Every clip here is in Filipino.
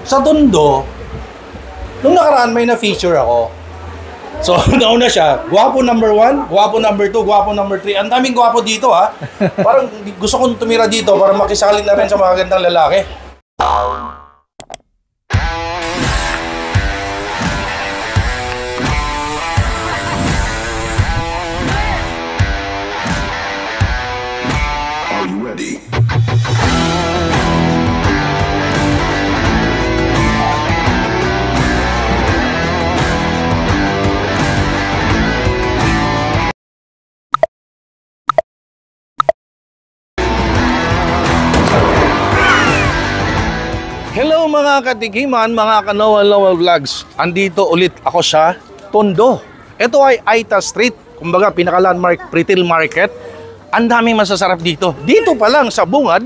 Sa Tondo, nung nakaraan may na-feature ako. So, nauna siya, gwapo number 1, gwapo number 2, gwapo number 3. Ang daming gwapo dito ha. Parang gusto kong tumira dito para makisali na rin sa mga gandang lalaki. Are you ready? Hello mga katikiman, mga Kanoa Vlogs. Andito ulit ako sa Tondo. Ito ay Aita Street, kumbaga pinaka-landmark retail market. Ang daming masasarap dito. Dito pa lang sa bungad,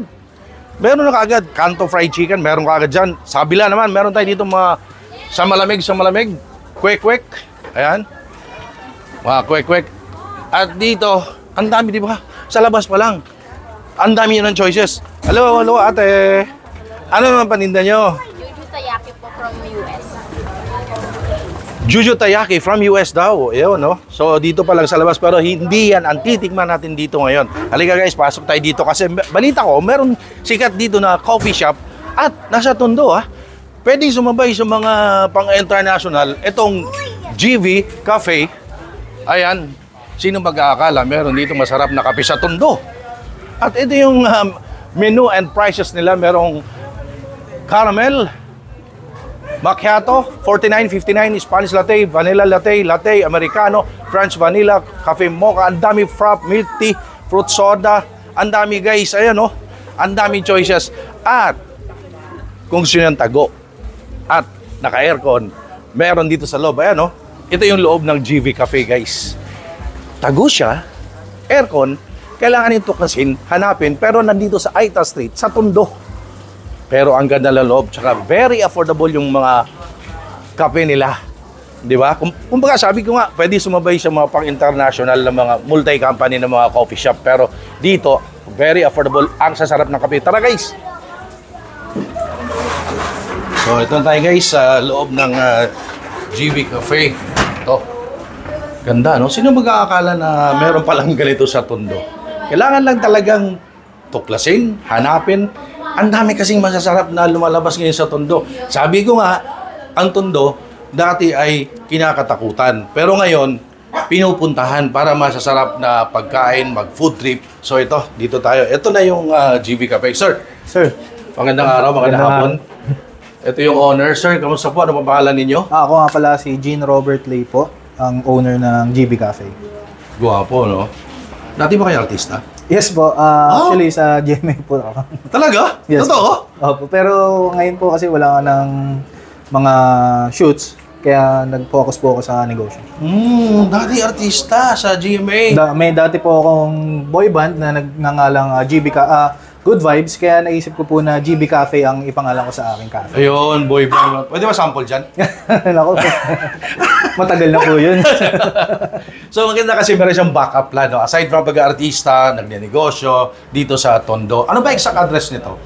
meron na kaagad Kanto Fried Chicken, meron kaagad dyan. Sa kabila naman, meron tayo dito mga sa malamig, kwek-kwek. Ayan, mga kwek-kwek. At dito, ang dami, di ba? Sa labas pa lang, ang dami yun ng choices. Hello ate. Ano naman paninda nyo? Juju Taiyaki po from US. Juju Taiyaki from US daw. Ayun, no? So, dito pa lang sa labas. Pero hindi yan ang titikman natin dito ngayon. Halika guys, pasok tayo dito. Kasi balita ko, meron sikat dito na coffee shop. At nasa Tondo, ha? Pwede sumabay sa mga pang-international. Itong GV Cafe. Ayan. Sino mag-aakala? Meron dito masarap na kape sa Tondo. At ito yung menu and prices nila. Merong caramel, macchiato, $49.59, Spanish latte, vanilla latte, latte americano, French vanilla, cafe mocha, ang dami frap, milk tea, fruit soda, ang dami guys, ayan o, ang dami choices. At kung gusto nyo ng tago at naka-aircon, meron dito sa loob, ayan o, ito yung loob ng GV Cafe guys. Tago siya, aircon, kailangan ito kasin, hanapin, pero nandito sa Aita Street, sa Tondo. Pero ang ganda ng loob, tsaka very affordable yung mga kape nila. Di ba? Kumbaga sabi ko nga, pwede sumabay sa mga pang-international na mga multi-company na mga coffee shop. Pero dito, very affordable ang sasarap ng kape. Tara guys! So ito tayo guys sa loob ng GV Cafe. Ito. Ganda, no? Sino mag-aakala na meron palang ganito sa Tondo? Kailangan lang talagang tuklasin, hanapin. Ang dami kasing masasarap na lumalabas ngayon sa Tondo. Sabi ko nga, ang Tondo dati ay kinakatakutan. Pero ngayon, pinupuntahan para masasarap na pagkain, mag-food trip. So ito, dito tayo. Ito na yung GV Cafe. Sir, magandang araw, magandang hapon. Ito yung owner. Sir, kamusta po? Ano pa pangalan ninyo? Ako nga pala si Jean Robert Lay po, ang owner ng GV Cafe. Guwapo, no? Dati ba kayo artista? Yes po, actually sa GMA po ako. Talaga? Yes, Totoo? Opo, pero ngayon po kasi wala nga ng mga shoots, kaya nag-focus po ako sa negosyo. Dati artista sa GMA. May dati po akong boy band na nagngangalang Good Vibes, kaya naisip ko po na GV Cafe ang ipangalan ko sa aking cafe. Ayun, boy band. Pwede ba sample dyan? Naku, matagal na po yun. So maganda kasi meron siyang backup plan. No? Aside from pag-artista, nagnenegosyo dito sa Tondo. Ano ba exact address nito?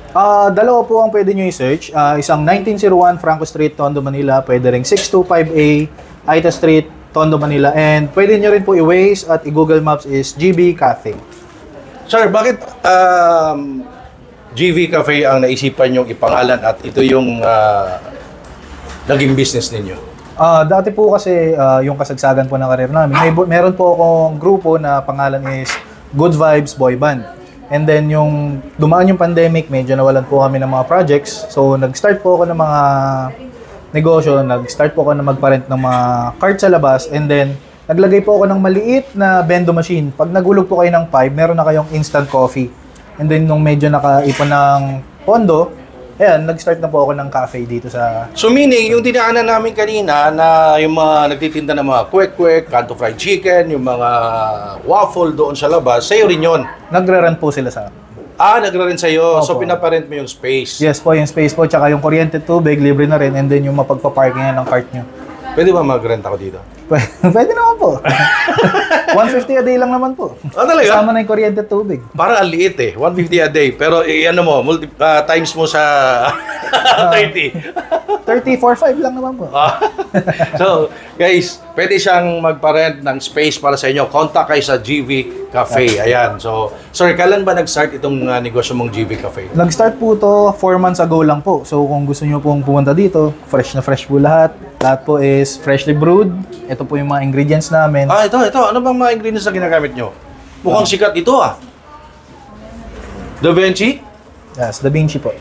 Dalawa po ang pwede nyo i-search. Isang 1901 Franco Street, Tondo, Manila. Pwede rin 625A, Aita Street, Tondo, Manila. And pwede nyo rin po i-Waze at i-Google Maps is GV Cafe. Sir, bakit GV Cafe ang naisipan yung ipangalan at ito yung naging business ninyo? Dati po kasi yung kasagsagan po ng karir namin, meron po akong grupo na pangalan is Good Vibes Boy Band. And then yung dumaan yung pandemic, medyo nawalan po kami ng mga projects. So nag-start po ako ng mga negosyo, nag-start po ako na magparent ng mga cart sa labas. And then naglagay po ako ng maliit na bendo machine. Pag nagulog po kayo ng pipe, meron na kayong instant coffee. And then nung medyo nakaipon ng pondo, ayan, nag-start na po ako ng cafe dito sa... So meaning, yung dinaanan namin kanina na yung mga nagtitinda ng mga kwek-kwek, Kanto Fried Chicken, yung mga waffle doon sa labas, sa'yo rin yun? Nagre-rent po sila sa amin. Nagra-rent sa'yo. Opo. So pinaparent mo yung space? Yes po, yung space po, tsaka yung kuryente, tubig, libre na rin, and then yung mapagpa-parking ng cart nyo. Pwede ba mag-rent ako dito? Pwede naman po. 150 a day lang naman po. Ah, talaga? Kasama na yung kuryente at tubig. Parang ang liit eh, 150 a day. Pero ano mo, times mo sa 30. 30-45 lang naman po. So, guys, pwede siyang magpa-rent ng space para sa inyo. Contact kayo sa GV Cafe. Ayan. So, sir, kailan ba nag-start itong negosyo mong GV Cafe? Nag-start po to 4 months ago lang po. So kung gusto nyo pong pumunta dito, fresh na fresh po lahat. Lahat po is freshly brewed. Ito po yung mga ingredients namin. Ah, ito. Ano bang mga ingredients na ginagamit nyo? Mukhang sikat ito ah. Da Vinci? Yes, Da Vinci po.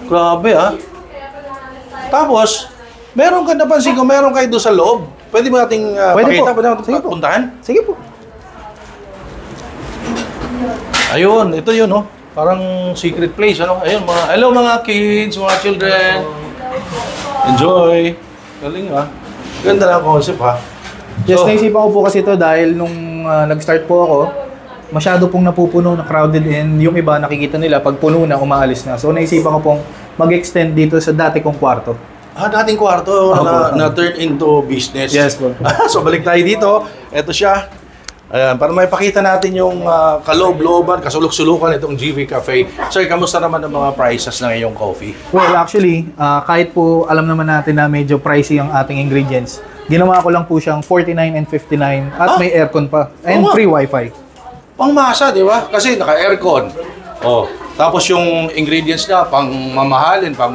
Grabe ah. Tapos, meron ka napansin ko, meron kayo doon sa loob. Pwede ba nating Pwede pakita? po. Pwede natin Sige po. puntahan? Sige po. Ayun, ito yun, oh. Parang secret place, ano? Ayun, hello mga kids, mga children. Enjoy. Galing, ah. Ganda na concept, ha? Yes, So, naisipan ko po kasi ito dahil nung nag-start po ako, masyado pong napupuno, na crowded, and yung iba nakikita nila pag puno na, umaalis na. So naisipan ko pong mag-extend dito sa dati kong kwarto. dating kwarto na turn into business. Yes po. So, balik tayo dito. Ito siya. Ayan, para maipakita natin yung kaloob-looban, kasulok-sulukan itong GV Cafe. Sir, kamusta naman ang mga prices ng iyong coffee? Well, actually, kahit po alam naman natin na medyo pricey ang ating ingredients, ginawa ko lang po siyang 49 and 59 at may aircon pa and Oo nga. free wifi. Pangmasa, di ba? Kasi naka-aircon. Oh, tapos yung ingredients na pang mamahalin, pang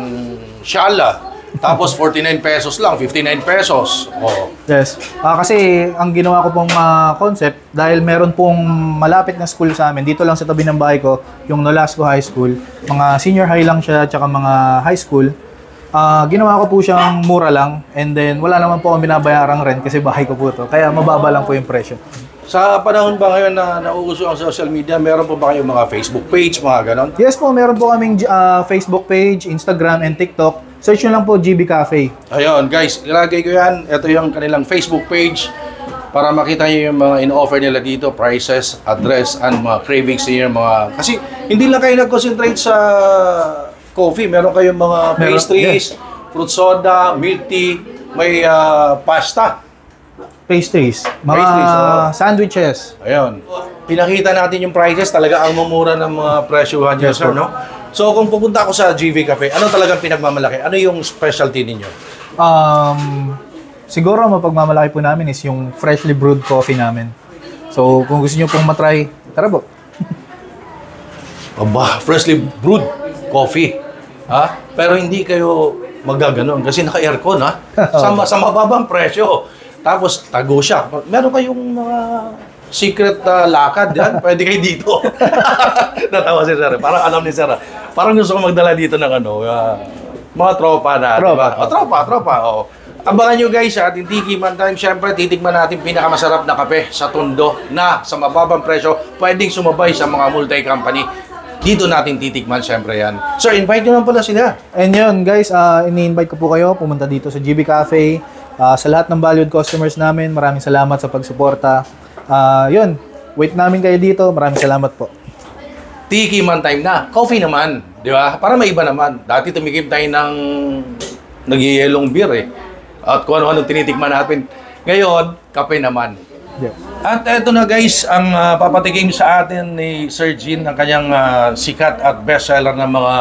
shala. Tapos 49 pesos lang, 59 pesos. Oh. Yes. Kasi ang ginawa ko pong concept, dahil meron pong malapit na school sa amin, dito lang sa tabi ng bahay ko, yung Nolasco High School. Mga senior high lang siya, tsaka mga high school. Ginawa ko po siyang mura lang, and then wala naman po akong binabayarang rent kasi bahay ko po to. Kaya mababa lang po yung presyo. Sa panahon ba ngayon na nauuso ang social media, meron po ba kayong mga Facebook page, mga ganon? Yes po, meron po kaming Facebook page, Instagram, and TikTok. Search nyo lang po GB Cafe. Ayun, guys, ilagay ko yan. Ito yung kanilang Facebook page para makita nyo yung mga in-offer nila dito, prices, address, and mga cravings niyo, mga... Kasi hindi lang kayo nag-concentrate sa coffee. Meron kayong mga pastries, fruit soda, milk tea, may pasta. Pastries. Mga Pastries, sandwiches. Ayun. Pinakita natin yung prices, talaga ang mumura ng mga presyohan niyo, Yes, sir, po. no? So, kung pupunta ako sa GV Cafe, ano talagang pinagmamalaki? Ano yung specialty ninyo? Siguro mapagmamalaki po namin is yung freshly brewed coffee namin. So, kung gusto nyo pong matry, tara po. Aba, freshly brewed coffee. Ha? Pero hindi kayo magaganon kasi naka-aircon, ha? Sa mababang presyo. Tapos, tago siya. Meron kayong mga secret lakad yan? Pwede kayo dito. Natawa si Sir. Parang alam ni Sir. Parang gusto ko magdala dito ng mga tropa na. Tropa. Diba? Tropa. Oh. Abangan nyo guys sa ating Tiki Man Time. Siyempre, titikman natin pinakamasarap na kape sa Tondo na sa mababang presyo pwedeng sumabay sa mga multi-company. Dito natin titikman, siyempre yan. Sir, invite nyo lang pala sila. And yun, guys, ini-invite ko po kayo pumunta dito sa GB Cafe. Sa lahat ng valued customers namin, maraming salamat sa pagsuporta. Yun, wait namin kayo dito. Maraming salamat po. Tiki Man Time na. Coffee naman, di ba? Para may iba naman. Dati tumikim tayo ng nag-yelong beer eh. At kung ano-ano tinitikman natin. Ngayon, kape naman. Yeah. At eto na guys, ang papatikim sa atin ni Sir Jean, ang kanyang sikat at bestseller ng mga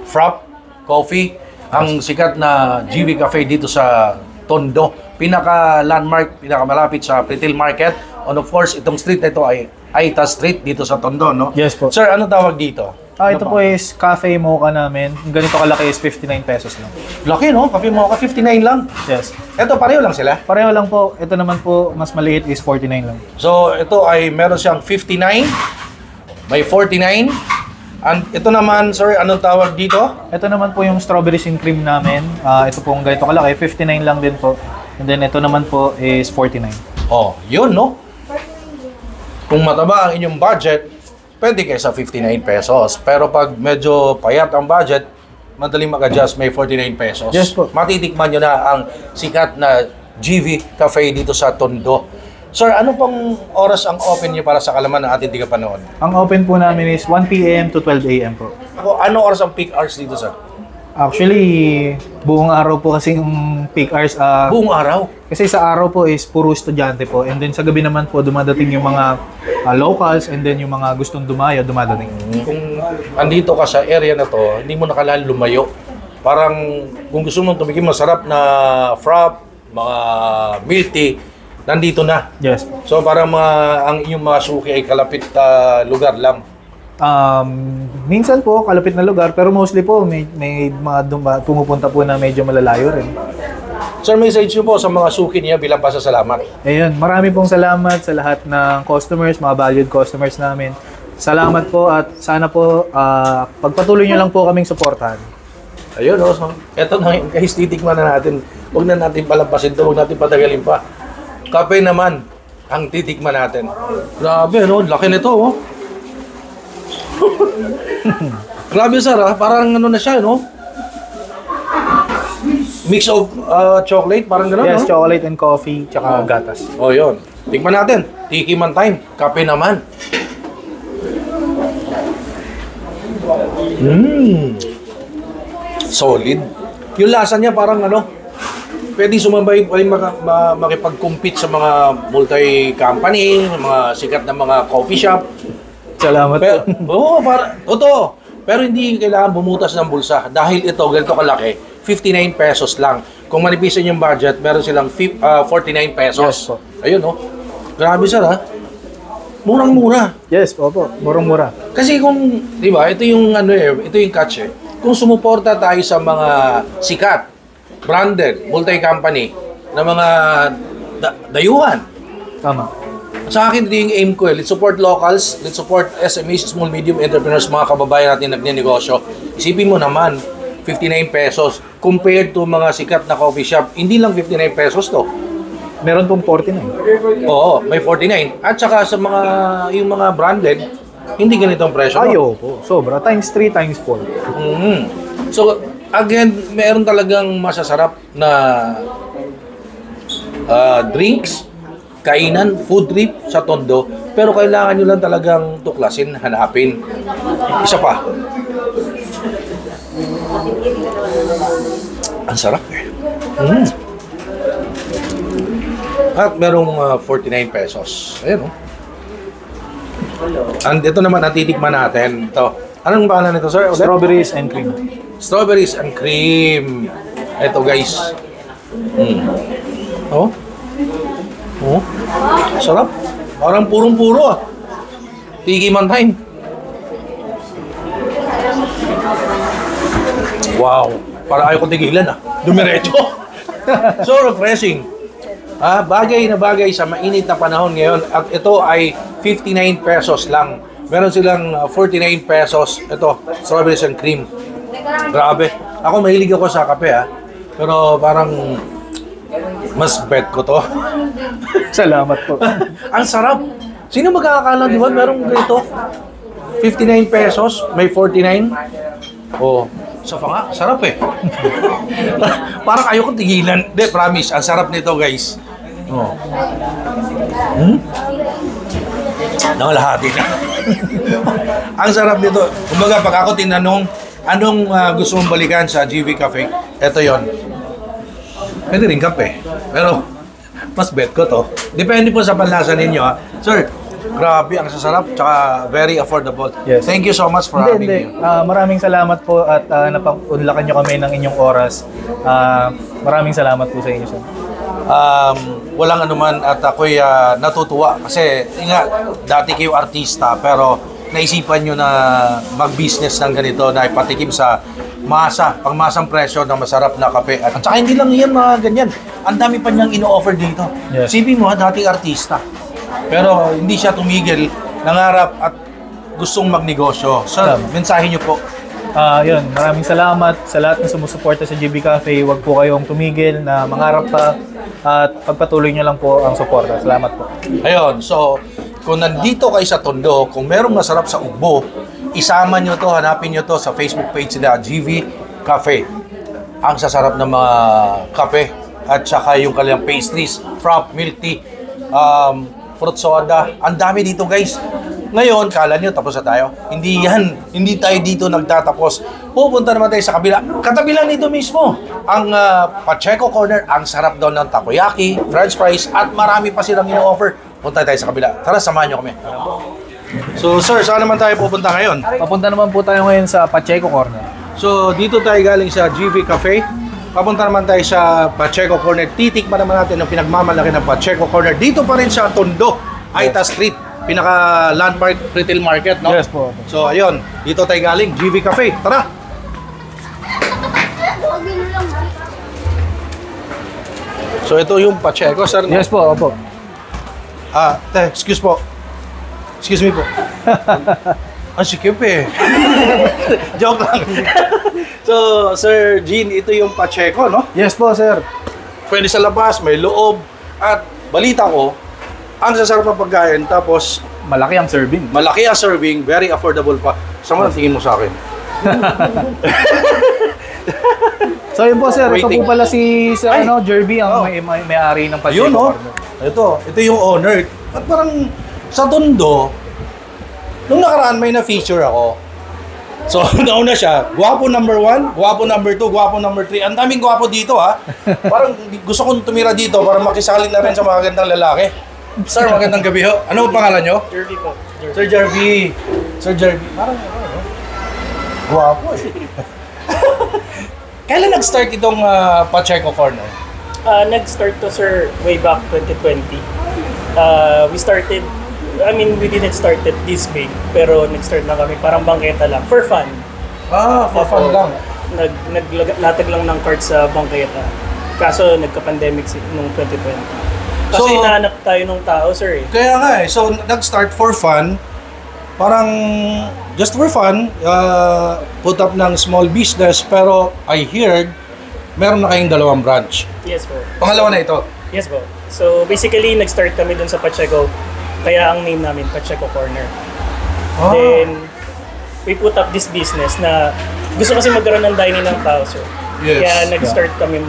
frap, coffee. Ang sikat na GV Cafe dito sa Tondo. Pinaka-landmark, pinakamalapit sa Pretil Market. And of course, itong street na ito ay Aita Street dito sa Tondo, no? Yes po. Sir, ano tawag dito? Ito po is cafe mocha namin. Ganito kalaki is 59 pesos lang. Laki, no? Cafe Mocha, 59 lang. Yes. Ito, pareho lang sila. Pareho lang po. Ito naman po, mas maliit is 49 lang. So, ito ay meron siyang 59, may 49, and ito naman, sir, anong tawag dito? Ito naman po yung strawberries and cream namin. Ito po ang ganito kalaki, 59 lang din po. And then ito naman po is 49. Oh, yun, no? Kung mataba ang inyong budget, pwede kayo sa 59 pesos. Pero pag medyo payat ang budget, madaling mag-adjust, may 49 pesos. Yes po. Matitikman nyo na ang sikat na GV Cafe dito sa Tondo. Sir, ano pang oras ang open nyo para sa kalaman ng ating tigapanood? Ang open po namin is 1 p.m. to 12 a.m. po. Ano oras ang peak hours dito, sir? Actually, buong araw po kasi yung peak hours. Buong araw. Kasi sa araw po is puro estudyante po. And then sa gabi naman po dumadating yung mga locals and then yung mga gustong dumayo, dumadating. Kung andito ka sa area na to, hindi mo na kailangan lumayo. Parang kung gusto mong tumikim masarap na frap, mga milk tea, nandito na. Yes. So parang ang inyong mga suki ay kalapit lugar lang. Minsan po kalapit na lugar pero mostly po may mga pumupunta po na medyo malalayo rin. Sir, message nyo po sa mga suki niya bilang pasasalamat. Ayun, marami pong salamat sa lahat ng customers, mga valued customers namin. Salamat po at sana po pagpatuloy nyo lang po kaming suportahan. Ayun, oh. So, eto na yung guys, titikman na natin. Huwag na natin palampasin to, huwag natin patagalin pa. Kape naman ang titikman natin. Grabe, no? Laki nito, oh. Grabe, sir, ha? Parang ano na siya, no? Mix of chocolate, parang gano'n, Yes, no? chocolate and coffee, tsaka gatas. Oh, yun. Tikman natin. Tikiman time. Kape naman. Solid. Yung lasa niya parang ano, pwede sumabay pa rin makipag-compete sa mga multi-company, mga sikat na mga coffee shop. Salamat Pero, po. totoo. Pero hindi kailangan bumutas ng bulsa dahil ito, ganito kalaki, 59 pesos lang. Kung manipisan yung budget, meron silang 49 pesos. Yes po. Ayun, oh. Grabe, sir, ha? Murang-mura. Yes, opo. Murang-mura. Kasi kung, di ba, ito yung ano ito yung catch Kung sumuporta tayo sa mga sikat, branded, multi-company, na mga dayuhan. Tama. Sa akin, ito yung aim ko Let's support locals, let's support SMEs, small medium entrepreneurs, mga kababayan natin nagnenegosyo. Isipin mo naman, 59 pesos compared to mga sikat na coffee shop. Hindi lang 59 pesos to. Meron pong 49. Oo, may 49. At saka sa mga yung mga branded, hindi ganitong presyo. no? Ayo po. Sobra. Times 3, times 4. So, again, meron talagang masasarap na drinks, kainan, food trip sa Tondo. Pero kailangan nyo lang talagang tuklasin, hanapin. Isa pa. Ang sarap eh. At merong 49 pesos. Ayan oh. And ito naman ang titikman natin. Ito. Anong pangalan nito, sir? Ulit? Strawberries and cream. Strawberries and cream. Ito, guys. Oh. Oh. Sarap. Parang purong-puro ah. Tikiman time. Wow. Parang ayaw ko tigilan ah. Dumiretso. So refreshing. Bagay na bagay sa mainit na panahon ngayon. At ito ay 59 pesos lang. Meron silang 49 pesos. Ito, strawberries and cream. Grabe. Ako mahilig ako sa kape ha. Pero parang mas bet ko to. Salamat po. Ang sarap. Sino magkakakala, di ba? Merong ganito. 59 pesos, may 49. Oh, sa nga, sarap eh. Parang ayoko tigilan. Hindi, promise, ang sarap nito, guys. Oh. Nangalahati na. Ang sarap nito. Kumbaga, pag ako tinanong, anong gusto mong balikan sa GV Cafe? Ito yon. Pwede rin kape. Pero, mas bet ko to. Depende po sa panlasa ninyo, ha. Sir, grabe, ang sasarap, tsaka very affordable. Yes. Thank you so much for having me. Maraming salamat po at napaunlakan nyo kami ng inyong oras. Maraming salamat po sa inyo, sir. Walang anuman at ako'y natutuwa kasi nga, dati kayo artista pero naisipan nyo na mag-business ng ganito na ipatikim sa pangmasang presyo ng masarap na kape. At saka hindi lang yan mga ganyan. Ang dami pa niyang ino-offer dito. Yes. Sipin mo, dating artista. Pero hindi siya tumigil, nangarap at gustong magnegosyo. Sir, mensahe niyo po. Yun, maraming salamat sa lahat na sumusuporta sa GB Cafe. Huwag po kayong tumigil na mangarap pa at pagpatuloy nyo lang po ang suporta. Salamat po. Ayun, so kung nandito kayo sa Tondo, kung merong masarap sa Ugbo, isama nyo to, hanapin nyo to sa Facebook page nila, GV Cafe. Ang sasarap ng mga kape at saka yung kanilang pastries, frap, milk tea, fruit soda. Ang dami dito, guys. Ngayon, kala nyo tapos na tayo? Hindi yan. Hindi tayo dito nagtatapos. Pupunta naman tayo sa kabila. Katabi lang nito mismo. Ang Pacheco Corner, ang sarap daw ng takoyaki, french fries, at marami pa silang ino-offer. Punta tayo sa kabila. Tara, samahan nyo kami. So, sir, saan naman tayo pupunta ngayon? Papunta naman po tayo ngayon sa Pacheco Corner. So, dito tayo galing sa GV Cafe. Papunta naman tayo sa Pacheco Corner. Titikman naman natin ang pinagmamalaki ng Pacheco Corner. Dito pa rin sa Tondo, Aita Street. Pinaka-landmark retail market, no? Yes po. So, ayun. Dito tayo galing. GV Cafe. Tara! So, ito yung Pacheco, sir. No? Yes po, opo. Excuse po. Excuse me po. Ang sikip eh. Joke lang. So, Sir Gene, ito yung Pacheco, no? Yes po, sir. Pwede sa labas, may loob. At balita ko, ang sasarap ng pagkain, tapos Malaki ang serving. malaki ang serving, very affordable pa. Saan mo ang tingin mo sa akin? So yun po, sir. Ito Waiting. po pala si Ay. Jerby, ang Oh. may-ari ng Pacheco Yun, no? Corner. Ito yung owner. At parang sa Tondo, nung nakaraan may na-feature ako. So, nauna siya. Gwapo number 1, gwapo number 2, gwapo number 3. Ang daming gwapo dito, ha? Parang gusto kong tumira dito para makisali na rin sa mga gandang lalaki. Sir, magandang gabi ho. Ano ang pangalan nyo? Jervy po. Sir Jervy. Sir Jervy. Parang gwapo eh. Kailan nag-start itong Pacheco Corner? Nag-start to, sir, way back 2020. We didn't start it this big, pero nag-start na kami parang bangketa lang, for fun. For fun lang. Naglatag lang ng cart sa bangketa. Kaso nagka-pandemic nung 2020. Kasi So, hinahanap tayo ng tao, sir. Kaya nga eh. So, nag-start for fun. Parang just for fun. Put up ng small business. Pero I heard, meron na kayong 2 branch. Yes po. Pangalawa na ito. Yes po. So basically, nag-start kami dun sa Pacheco. Kaya ang name namin, Pacheco Corner. Then, we put up this business na gusto kasi magkaroon ng dining ng tao, sir. Yes. Kaya nag-start kami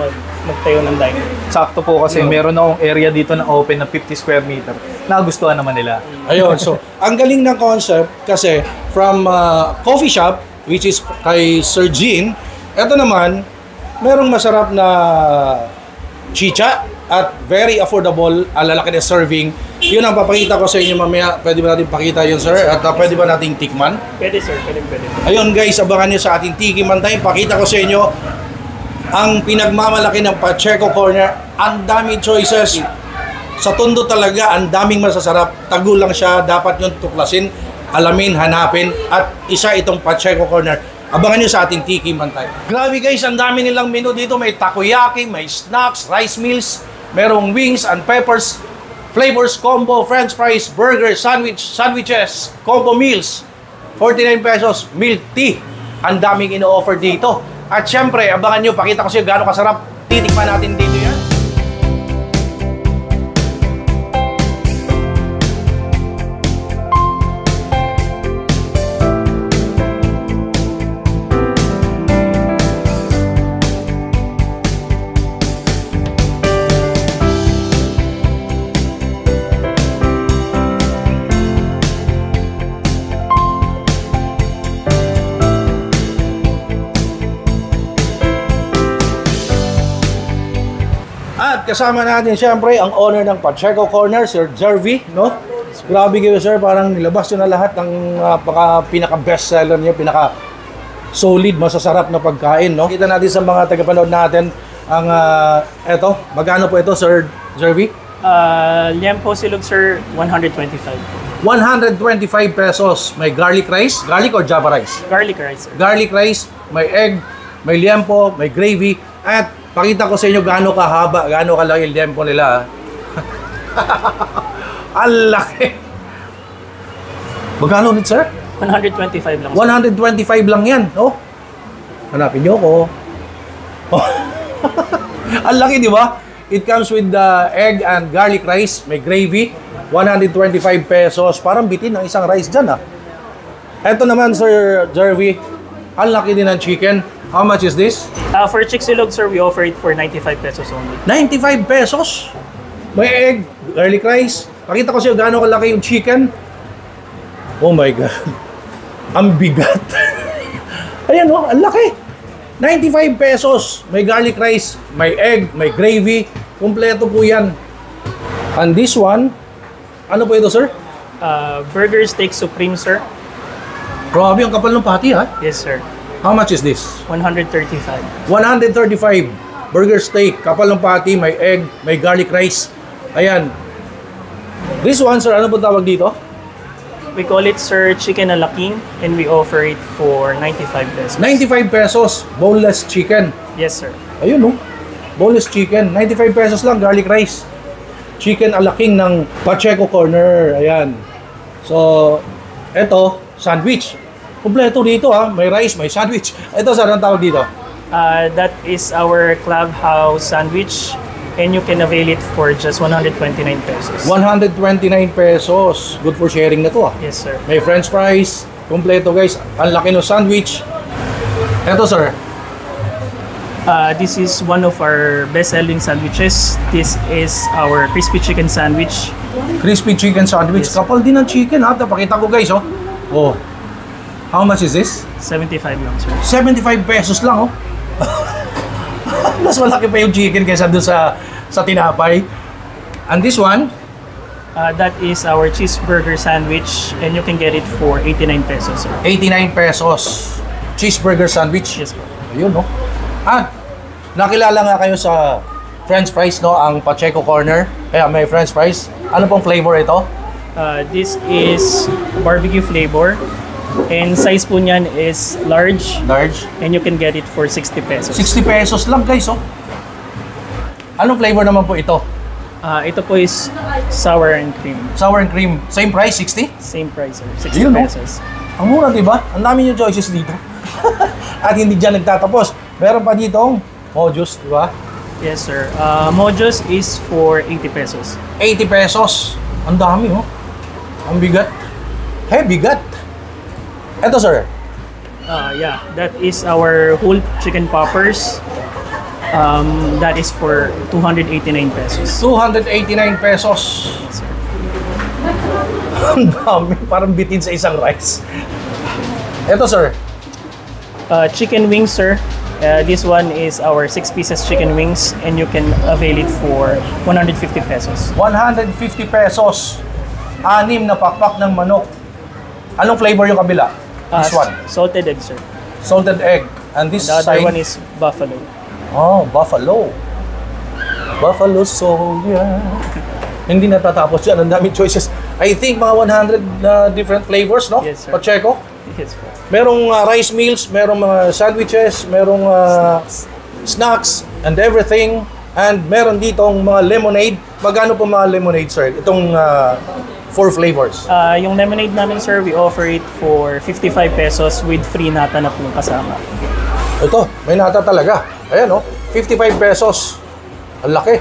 magtayo ng dining. Sakto po kasi meron akong area dito na open na 50 square meter. Nagustuhan naman nila. Ayun. So, ang galing ng concept kasi from coffee shop, which is kay Sir Gene, eto naman, merong masarap na chicha at very affordable, lalaki na serving. Yun ang papakita ko sa inyo mamaya. Pwede ba natin pakita yun, sir? At pwede ba nating tikman? Pwede, sir. Pwede. Ayun guys, abangan nyo sa ating Tikiman Time. Pakita ko sa inyo ang pinagmamalaki ng Pacheco Corner. Ang daming choices. Sa Tondo talaga, ang daming masasarap. Tago lang siya. Dapat yung tuklasin, alamin, hanapin. At isa itong Pacheco Corner. Abangan nyo sa ating Tikiman Time. Grabe guys, ang dami nilang menu dito. May takoyaki, may snacks, rice meals, merong wings and peppers, flavors, combo, french fries, burger, sandwiches, combo meals. 49 pesos, milk tea. Ang daming ino-offer dito. At syempre, abangan nyo, pakita ko sa iyo gaano kasarap. Titikman natin dito yan. At kasama natin siyempre ang owner ng Pacheco Corner, Sir Jervy, no? Grabe kayo sir, parang nilabas nyo na lahat ng pinaka-best seller nyo, pinaka-solid, masasarap na pagkain, no? Kita natin sa mga tagapanood natin ang eto, magkano po ito Sir Jervy? Liempo silog, sir, 125. 125 pesos. May garlic rice, garlic or java rice? Garlic rice, sir. Garlic rice, may egg, may liempo, may gravy, at pakita ko sa inyo gaano kahaba, gaano kalaki yung liempo nila. Ang laki. Magkano ulit, sir? 125 lang, sir. 125 lang yan, no? Hanapin nyo ko. Ang laki, di ba? It comes with the egg and garlic rice, may gravy, 125 pesos. Parang bitin ng isang rice dyan, ah. Eto naman, Sir Jervy, ang laki din ng chicken. How much is this? For chick silog, sir, we offer it for 95 pesos only. 95 pesos. May egg, garlic rice. Pakita ko sa'yo gaano kalaki yung chicken. Oh my God. Ang bigat. Ayan oh, ang laki. 95 pesos. May garlic rice, may egg, may gravy. Kumpleto po yan. And this one, ano po ito, sir? Burger Steak Supreme, sir. Grabe, ang kapal ng patty, ha? Yes, sir. How much is this? 135. 135. Burger steak, kapal ng patty, may egg, may garlic rice. Ayan. This one, sir, ano po tawag dito? We call it, sir, chicken a la king, and we offer it for 95 pesos. 95 pesos, boneless chicken. Yes, sir. Ayun, no? Boneless chicken. 95 pesos lang, garlic rice. Chicken a la king ng Pacheco Corner. Ayan. So, eto, sandwich. Kompleto dito, ha? May rice, may sandwich. Ito, sir, ang tawag dito? That is our clubhouse sandwich, and you can avail it for just 129 pesos. 129 pesos. Good for sharing na to, ah. Yes, sir. May french fries. Kompleto, guys. Ang laki ng sandwich. Eto, sir. This is one of our best-selling sandwiches. This is our crispy chicken sandwich. Crispy chicken sandwich. Yes. Kapal din ng chicken, ha? Pakita ko, guys, oh. Oh. How much is this? 75 lang, sir. 75 pesos lang, oh. Mas malaki pa yung chicken kaysa doon sa tinapay. And this one? That is our cheeseburger sandwich, and you can get it for 89 pesos, sir. 89 pesos. Cheeseburger sandwich. Yes, po. Ayun, no? At nakilala nga kayo sa french fries, no? Ang Pacheco Corner. Kaya may french fries. Ano pong flavor ito? This is barbecue flavor, and size po niyan is large, Large. and you can get it for 60 pesos. 60 pesos lang, guys, oh. Anong flavor naman po ito? Ito po is sour and cream. Sour and cream. Same price, 60? Same price, sir. 60 Ayun, no? pesos. Ang mura, di ba? Ang dami yung choices dito. At hindi dyan nagtatapos. Meron pa ditong Mojos, di ba? Yes, sir. Mojos is for 80 pesos. 80 pesos. Ang dami, oh. Ang bigat. Hey, bigat. Eto, sir. Yeah, that is our whole chicken poppers. That is for 289 pesos. 289 pesos. Yes, sir. Ang dami. Parang bitin sa isang rice. Eto, sir. Chicken wings, sir. This one is our 6 pieces chicken wings, and you can avail it for 150 pesos. 150 pesos. 6 na pakpak ng manok. Anong flavor yung kabila? This one. Salted egg, sir. Salted egg. And this The other side? one is buffalo. Oh, buffalo. Buffalo soya. Hindi natatapos yan. Ang daming choices. I think mga 100 different flavors, no? Yes, sir. Pacheco. Yes, sir. Merong rice meals, merong mga sandwiches, merong snacks and everything. And meron ditong mga lemonade. Magkano po mga lemonade, sir? Itong 4 flavors. Yung lemonade namin, sir, we offer it for 55 pesos with free nata na po kasama. Ito, may nata talaga. Ayan, oh. 55 pesos. Ang laki.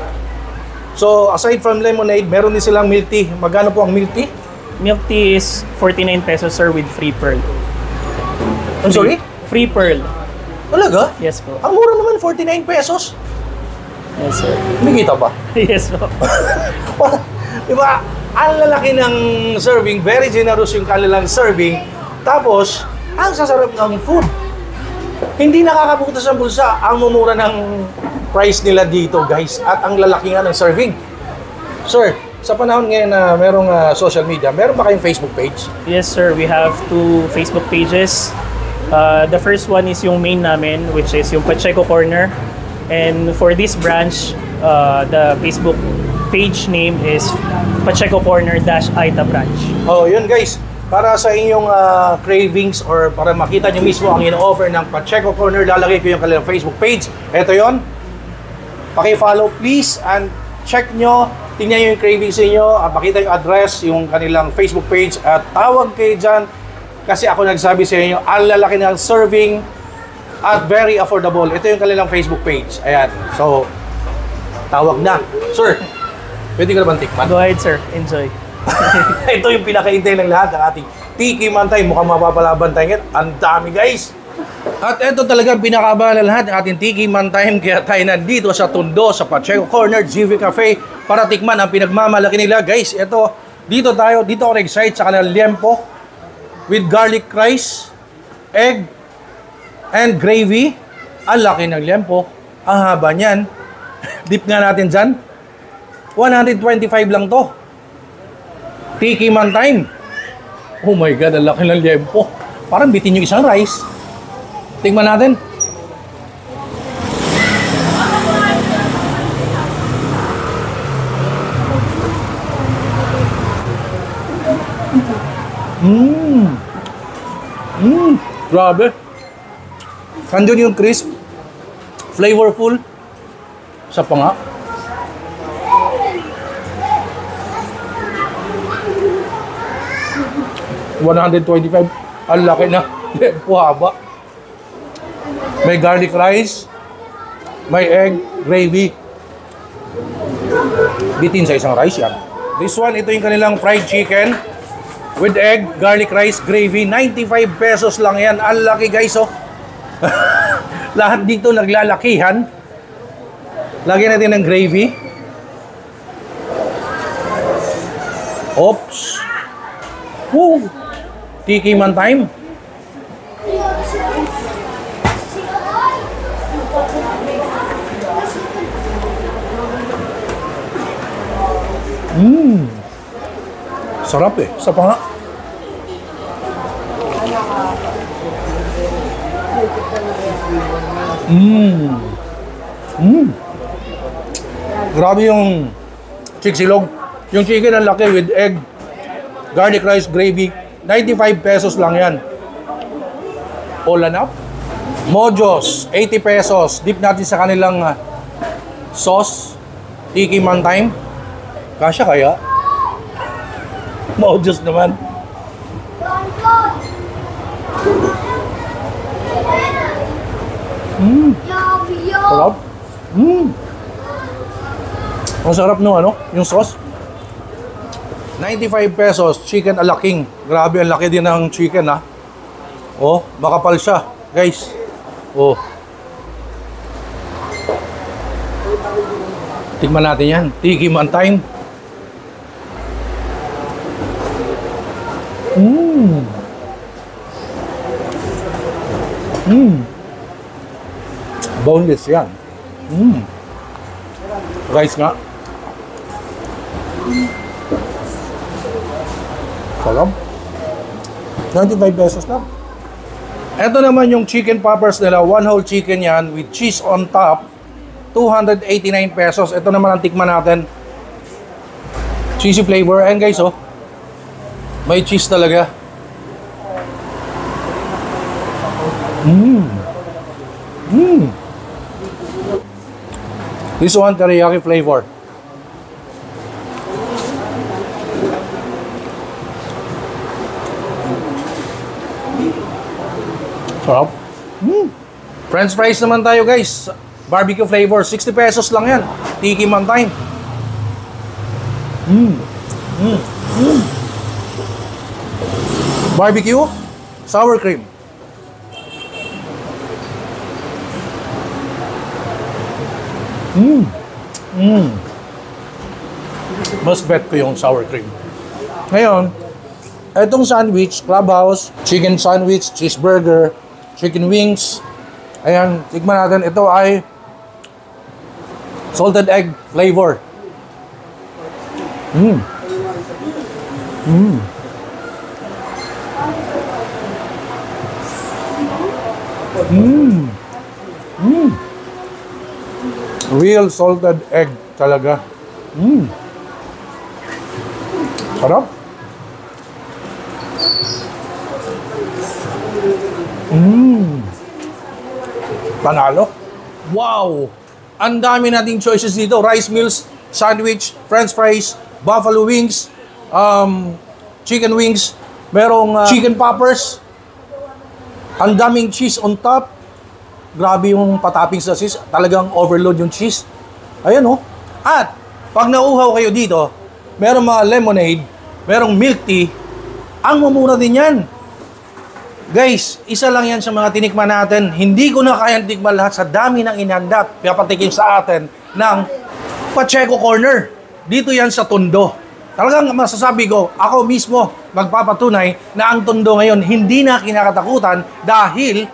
So, aside from lemonade, meron din silang milk tea. Magkano po ang milk tea? Milk tea is 49 pesos, sir, with free pearl. I'm sorry? Free pearl. Talaga? Yes po. Ang mura naman, 49 pesos. Yes, sir. Hindi kita ba? Yes po. Diba? Ang lalaki ng serving, very generous yung kanilang serving. Tapos, ang sasarap ng food. Hindi nakakabutas ang bulsa. Ang mumura ng price nila dito, guys. At ang lalaki nga ng serving. Sir, sa panahon ngayon na merong social media, meron ba kayong Facebook page? Yes, sir. We have 2 Facebook pages. The first one is yung main namin, which is yung Pacheco Corner. And for this branch, the Facebook page name is Pacheco Corner-Aita branch. Oh, yun guys. Para sa inyong cravings or para makita nyo mismo ang ino-offer ng Pacheco Corner, lalagay ko yung kanilang Facebook page. Ito yon. Paki-follow please and check nyo. Tingnan nyo yung cravings niyo, makita yung address, yung kanilang Facebook page at tawag kayo dyan kasi ako nagsabi sa inyo, ang lalaki ng serving at very affordable. Ito yung kanilang Facebook page. Ayan. So, tawag na. Sir, pwede ka na bang tikman? Go ahead, sir. Enjoy. Ito yung pinakaintay ng lahat ng ating Tiki Mantay. Mukhang mapapalaban tayo ngayon. Ang dami, guys. At ito talaga ang pinakabala lahat ng ating Tiki Mantay. Kaya tayo nandito sa Tondo, sa Pacheco Corner, GV Cafe, para tikman ang pinagmamalaki nila. Guys, ito, dito ako nag-excite sa kanilang liempo. with garlic rice, egg, and gravy. Ang laki ng liempo. Ang haba niyan. Dip nga natin dyan. 125 lang to. Tiki man time. Oh my God, ang laki ng liempo. Parang bitin yung isang rice. Tingnan natin. Grabe. Nandun yung crisp. Flavorful. Sa pa nga. $125. Ang laki na. Lempo haba. May garlic rice. May egg, gravy. Bitin sa isang rice yan. This one, ito yung kanilang fried chicken. With egg, garlic rice, gravy. 95 pesos lang yan. Ang laki guys, oh. Lahat dito naglalakihan. Lagyan natin ng gravy. Oops. Woo! Tiki man time. Sarap eh. Sa pa nga. Grabe yung chiksilog. Yung chicken ang laki with egg, garlic rice, gravy. 95 pesos lang yan. All and up. Mojos, 80 pesos. Dip natin sa kanilang sauce. Tiki man time. Kasya kaya? Mojos naman. Sarap. Ang sarap nung ano, yung sauce. 95 pesos, chicken alaking. Grabe, ang laki din ng chicken ha. Oh, makapal siya, guys. Oh. Tikman natin yan. Tiki man time. Boneless yan. Rice nga. Sarap. 95 pesos lang. Ito naman yung chicken poppers nila. One whole chicken yan with cheese on top. 289 pesos. Ito naman ang tikman natin. Cheesy flavor. And guys, oh. May cheese talaga. This one, teriyaki flavor. Sarap. French fries naman tayo guys. Barbecue flavor. 60 pesos lang yan. Tiki man time. Barbecue. Sour cream. Mas bet ko yung sour cream. Ngayon, etong sandwich, Clubhouse, chicken sandwich, cheeseburger, chicken wings. Ayan, tikman natin. Ito ay salted egg flavor. Real salted egg talaga. Sarap. Panalo. Wow! Ang dami nating choices dito. Rice meals, sandwich, french fries, buffalo wings, chicken wings, merong chicken poppers. Ang daming cheese on top. Grabe yung patapping sa cheese. Talagang overload yung cheese. Ayan oh. At pag nauuhaw kayo dito, merong mga lemonade, merong milk tea. Ang mumura din yan. Guys, isa lang yan sa mga tinikman natin. Hindi ko na kayang tikman lahat sa dami ng inihanda. Papatikim sa atin ng Pacheco Corner. Dito yan sa Tondo. Talagang masasabi ko, ako mismo magpapatunay na ang Tondo ngayon hindi na kinakatakutan dahil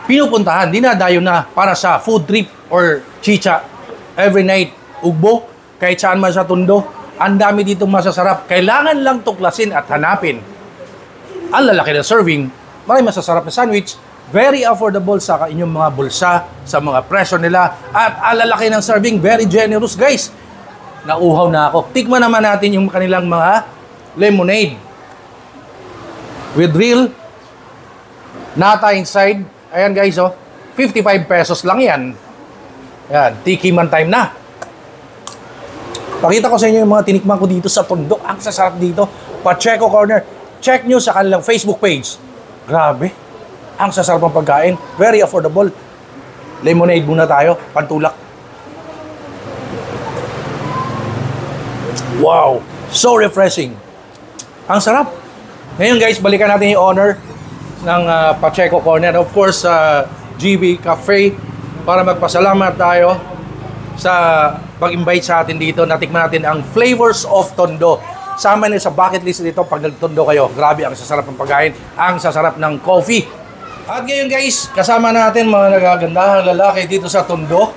pinupuntahan, dinadayo na para sa food trip or chicha. Every night, ugbo, kahit saan man sa Tondo, ang dami ditong masasarap. Kailangan lang tuklasin at hanapin. Ang lalaki na serving, maraming masasarap na sandwich, very affordable sa inyong mga bulsa, sa mga presyo nila, at ang lalaki ng serving, very generous guys. Nauhaw na ako. Tikman naman natin yung kanilang mga lemonade. With real nata inside. Ayan guys, oh. 55 pesos lang yan. Ayan, tikiman time na. Pakita ko sa inyo yung mga tinikman ko dito sa Tondo. Ang sasarap dito. Pacheco Corner. Check nyo sa kanilang Facebook page. Grabe. Ang sasarap ng pagkain. Very affordable. Lemonade muna tayo. Pantulak. Wow! So refreshing. Ang sarap. Ngayon guys, balikan natin yung honor ng Pacheco Corner. Of course, GB Cafe para magpasalamat tayo sa pag-invite sa atin dito. Natikman natin ang Flavors of Tondo. Sama niyo sa bucket list dito pag nag-Tondo kayo. Grabe, ang sasarap ng pagkain. Ang sasarap ng coffee. At ngayon guys, kasama natin mga nagagandahang lalaki dito sa Tondo.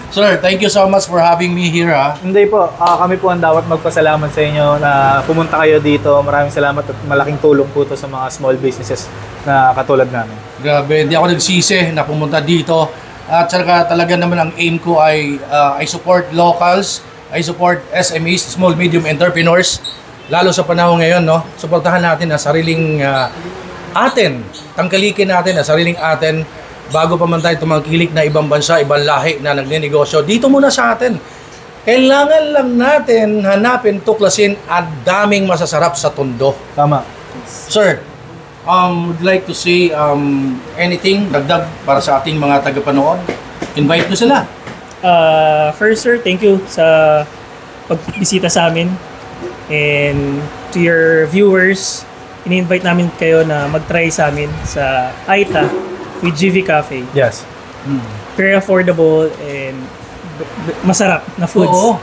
Sir, thank you so much for having me here, ha? Hindi po, kami po ang dapat magpasalamat sa inyo na pumunta kayo dito. Maraming salamat at malaking tulong po to sa mga small businesses na katulad namin. Grabe, hindi ako nagsisi na pumunta dito. At saka talaga naman ang aim ko ay I support locals, I support SMEs, small medium entrepreneurs. Lalo sa panahon ngayon, no? Suportahan natin ang sariling atin. Tangkalikin natin ang sariling atin. Bago pa man tayo tumangkilik na ibang bansa, ibang lahi na nagnenegosyo, dito muna sa atin. Kailangan lang natin hanapin, tuklasin at daming masasarap sa Tondo. Tama. Sir, would like to say anything, dagdag para sa ating mga tagapanood? Invite mo sila. First sir, thank you sa pagbisita sa amin. And to your viewers, ini-invite namin kayo na mag-try sa amin sa Aita with GV Cafe. Yes. Very affordable and masarap na foods. Oo.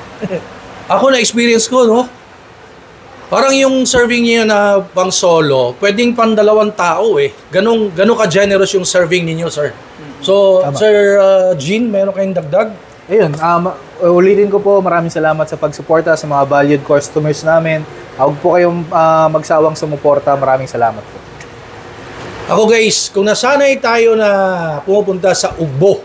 Ako na-experience ko, no? Parang yung serving niyo na pang solo, pwedeng pang 2 tao eh. Ganong ka-generous yung serving ninyo, sir. So, Tama. Sir Jean, meron kayong dagdag? Ayun, ulitin ko po, maraming salamat sa pagsuporta sa mga valued customers namin. Huwag po kayong magsawang sumuporta. Maraming salamat po. Ako guys, kung nasanay tayo na pumupunta sa Ugbo,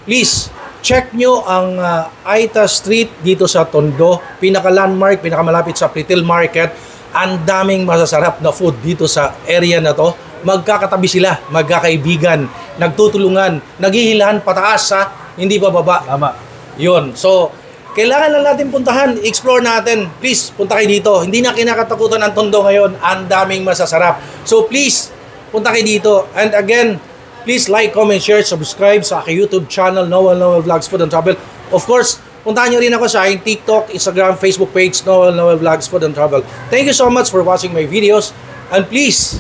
please, check nyo ang Aita Street dito sa Tondo. Pinaka-landmark, pinaka-malapit sa Pritil Market. Ang daming masasarap na food dito sa area na to. Magkakatabi sila, magkakaibigan, nagtutulungan, naghihilahan pataas ha, hindi pa baba. Tama. Yun. So, kailangan lang natin puntahan, explore natin. Please, punta kayo dito. Hindi na kinakatakutan ang Tondo ngayon. Ang daming masasarap. So, please, punta kayo dito. And again, please like, comment, share, subscribe sa aking YouTube channel, Noel Vlogs Food and Travel. Of course, puntahan nyo rin ako sa aking TikTok, Instagram, Facebook page, Noel Vlogs Food and Travel. Thank you so much for watching my videos. And please,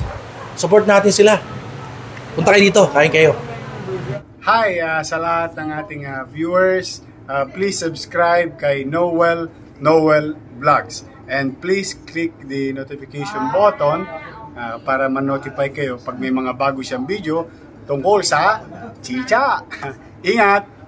support natin sila. Punta kayo dito, kain kayo. Hi sa lahat ng ating viewers. Please subscribe kay Noel Vlogs. And please click the notification button para ma-notify kayo pag may mga bago siyang video tungkol sa chicha. Ingat!